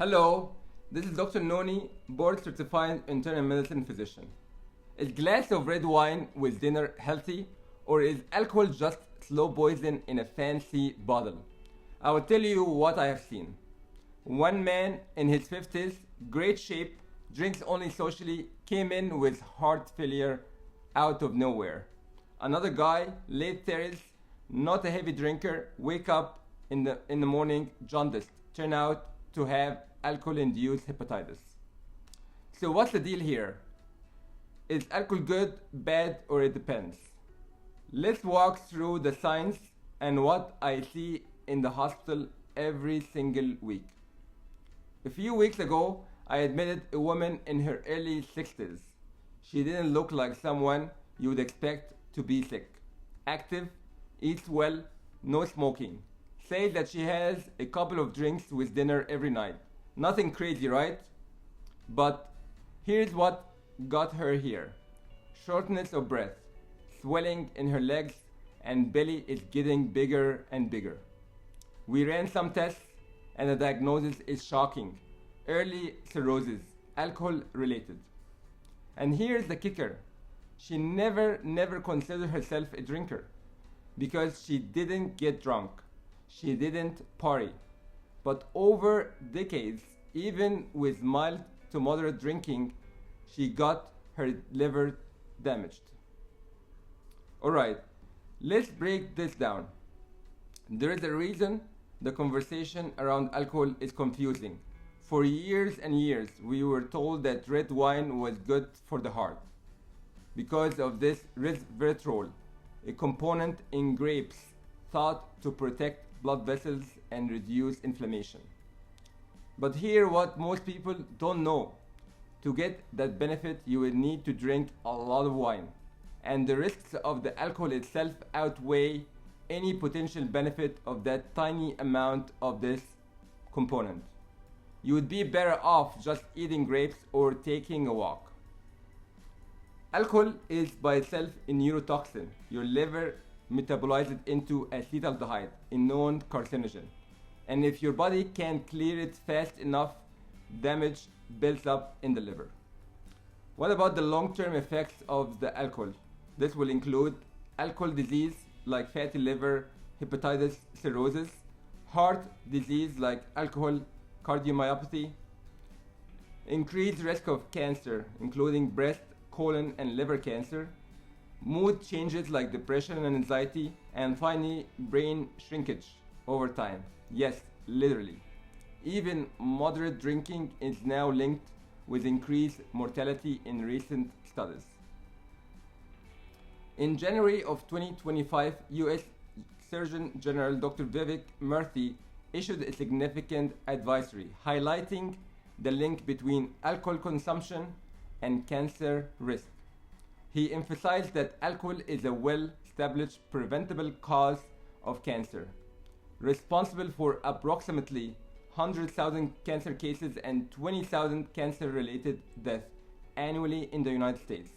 Hello, this is Dr. Nony, board certified internal medicine physician. Is glass of red wine with dinner healthy, or is alcohol just slow poison in a fancy bottle? I will tell you what I have seen. One man in his 50s, great shape, drinks only socially, came in with heart failure out of nowhere. Another guy, late 30s, not a heavy drinker, wake up in the morning jaundiced, turn out to have alcohol-induced hepatitis. So what's the deal here? Is alcohol good, bad, or it depends? Let's walk through the science and what I see in the hospital every single week. A few weeks ago, I admitted a woman in her early 60s. She didn't look like someone you would expect to be sick. Active, eats well, no smoking. Says that she has a couple of drinks with dinner every night. Nothing crazy, right? But here's what got her here: shortness of breath, swelling in her legs, and belly is getting bigger and bigger. We ran some tests, and the diagnosis is shocking: early cirrhosis, alcohol related. And here's the kicker: she never considered herself a drinker because she didn't get drunk, she didn't party. But over decades, even with mild to moderate drinking, she got her liver damaged. Alright, let's break this down. There is a reason the conversation around alcohol is confusing. For years and years, we were told that red wine was good for the heart because of this resveratrol, a component in grapes thought to protect blood vessels and reduce inflammation. But here, what most people don't know: to get that benefit, you will need to drink a lot of wine, and the risks of the alcohol itself outweigh any potential benefit of that tiny amount of this component. You would be better off just eating grapes or taking a walk. Alcohol is by itself a neurotoxin. Your liver metabolizes it into acetaldehyde, a known carcinogen. And if your body can't clear it fast enough, damage builds up in the liver. What about the long-term effects of the alcohol? This will include alcohol disease like fatty liver, hepatitis, cirrhosis, heart disease like alcohol cardiomyopathy, increased risk of cancer, including breast, colon, and liver cancer, mood changes like depression and anxiety, and finally, brain shrinkage over time. Yes, literally. Even moderate drinking is now linked with increased mortality in recent studies. In January of 2025, US Surgeon General Dr. Vivek Murthy issued a significant advisory highlighting the link between alcohol consumption and cancer risk. He emphasized that alcohol is a well-established preventable cause of cancer, responsible for approximately 100,000 cancer cases and 20,000 cancer-related deaths annually in the United States.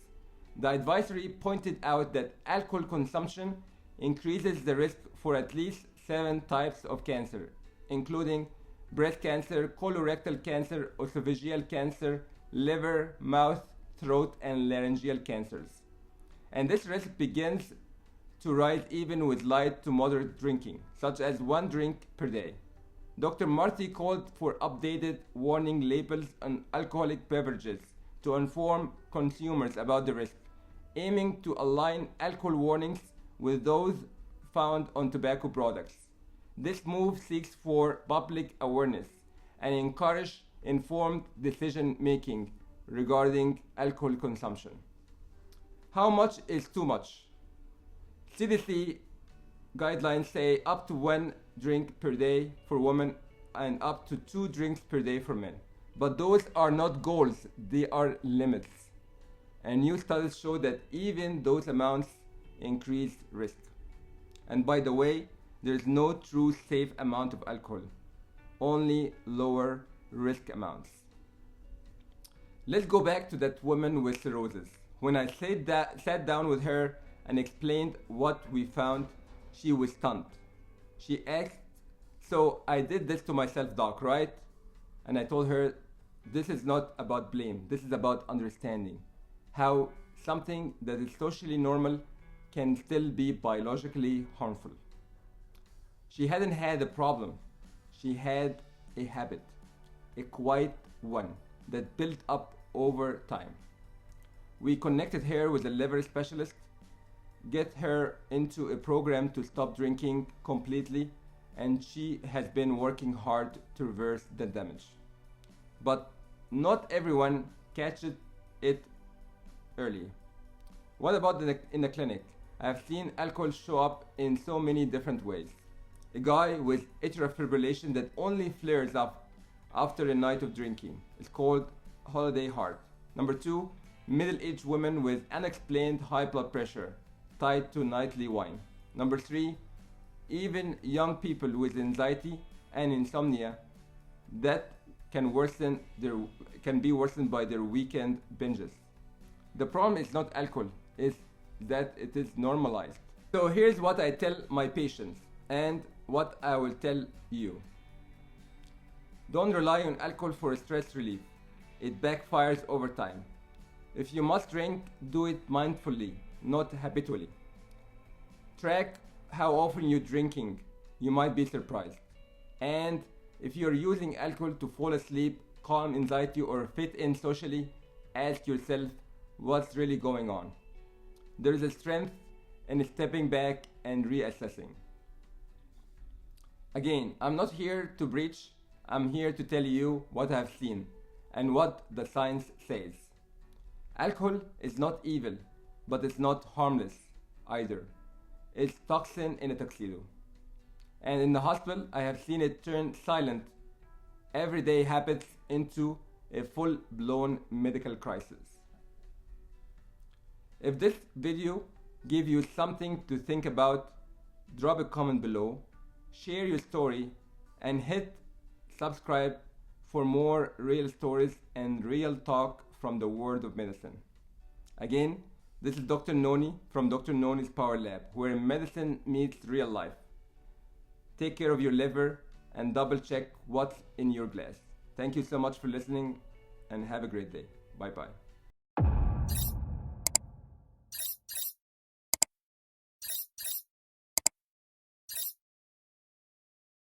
The advisory pointed out that alcohol consumption increases the risk for at least 7 types of cancer, including breast cancer, colorectal cancer, esophageal cancer, liver, mouth, throat, and laryngeal cancers. And this risk begins to rise even with light to moderate drinking, such as 1 drink per day. Dr. Marty called for updated warning labels on alcoholic beverages to inform consumers about the risk, aiming to align alcohol warnings with those found on tobacco products. This move seeks for public awareness and encourage informed decision making regarding alcohol consumption. How much is too much? CDC guidelines say up to 1 drink per day for women and up to 2 drinks per day for men. But those are not goals, they are limits. And new studies show that even those amounts increase risk. And by the way, there is no true safe amount of alcohol, only lower risk amounts. Let's go back to that woman with cirrhosis. When I sat down with her and explained what we found, she was stunned. She asked, "So I did this to myself, doc, right?" And I told her, this is not about blame, this is about understanding how something that is socially normal can still be biologically harmful. She hadn't had a problem, she had a habit, a quiet one that built up over time. We connected her with a liver specialist, get her into a program to stop drinking completely, and she has been working hard to reverse the damage. But not everyone catches it early. What about in the clinic? I've seen alcohol show up in so many different ways. A guy with atrial fibrillation that only flares up after a night of drinking. It's called holiday heart. Number two, middle-aged women with unexplained high blood pressure tied to nightly wine. Number three, even young people with anxiety and insomnia that can be worsened by their weekend binges. The problem is not alcohol, it's that it is normalized. So here's what I tell my patients and what I will tell you. Don't rely on alcohol for stress relief. It backfires over time. If you must drink, do it mindfully, not habitually. Track how often you're drinking. You might be surprised. And if you're using alcohol to fall asleep, calm anxiety, or fit in socially, ask yourself what's really going on. There is a strength in stepping back and reassessing. Again, I'm not here to preach, I'm here to tell you what I've seen and what the science says. Alcohol is not evil, but it's not harmless either. It's toxin in a tuxedo. And in the hospital, I have seen it turn silent, everyday habits into a full-blown medical crisis. If this video gave you something to think about, drop a comment below, share your story, and hit subscribe for more real stories and real talk from the world of medicine. Again, this is Dr. Nony from Dr. Nony's Power Lab, where medicine meets real life. Take care of your liver and double check what's in your glass. Thank you so much for listening and have a great day. Bye bye.